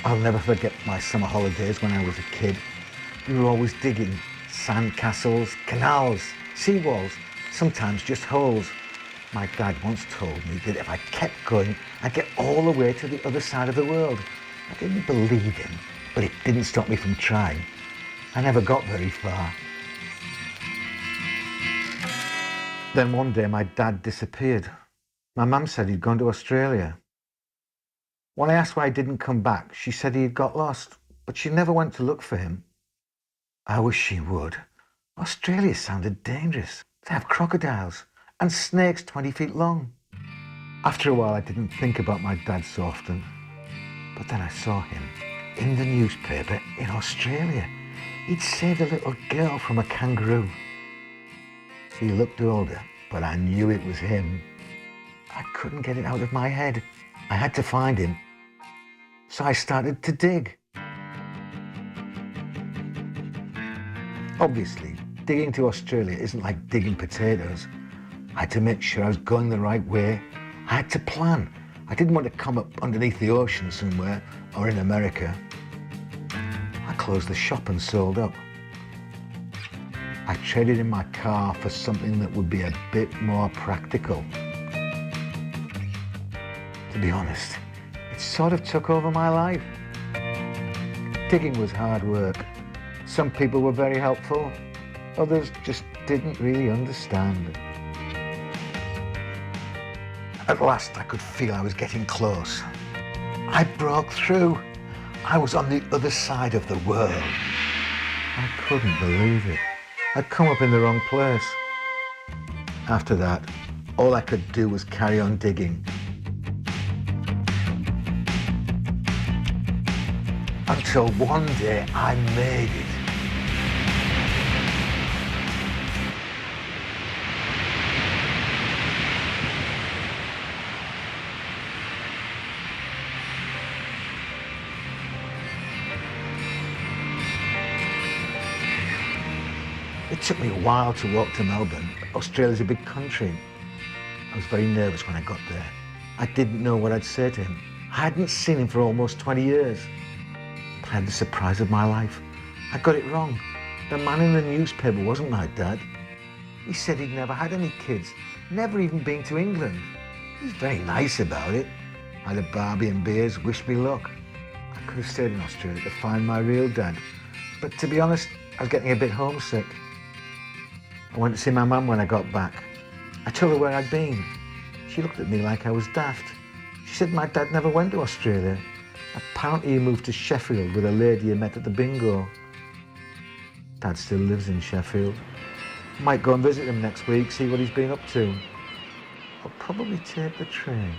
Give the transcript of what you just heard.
I'll never forget my summer holidays when I was a kid. We were always digging sand castles, canals, seawalls, sometimes just holes. My dad once told me that if I kept going, I'd get all the way to the other side of the world. I didn't believe him, but it didn't stop me from trying. I never got very far. Then one day my dad disappeared. My mum said he'd gone to Australia. When I asked why he didn't come back, she said he had got lost, but she never went to look for him. I wish she would. Australia sounded dangerous. They have crocodiles and snakes 20 feet long. After a while, I didn't think about my dad so often. But then I saw him in the newspaper in Australia. He'd saved a little girl from a kangaroo. He looked older, but I knew it was him. I couldn't get it out of my head. I had to find him. So I started to dig. Obviously, digging to Australia isn't like digging potatoes. I had to make sure I was going the right way. I had to plan. I didn't want to come up underneath the ocean somewhere or in America. I closed the shop and sold up. I traded in my car for something that would be a bit more practical. To be honest, it sort of took over my life. Digging was hard work. Some people were very helpful. Others just didn't really understand. At last, I could feel I was getting close. I broke through. I was on the other side of the world. I couldn't believe it. I'd come up in the wrong place. After that, all I could do was carry on digging. Until one day I made it. It took me a while to walk to Melbourne. Australia's a big country. I was very nervous when I got there. I didn't know what I'd say to him. I hadn't seen him for almost 20 years. But I had the surprise of my life. I got it wrong. The man in the newspaper wasn't my dad. He said he'd never had any kids, never even been to England. He was very nice about it. I had a barbie and beers, wished me luck. I could have stayed in Australia to find my real dad. But to be honest, I was getting a bit homesick. I went to see my mum when I got back. I told her where I'd been. She looked at me like I was daft. She said my dad never went to Australia. Apparently he moved to Sheffield with a lady he met at the bingo. Dad still lives in Sheffield. Might go and visit him next week, see what he's been up to. I'll probably take the train.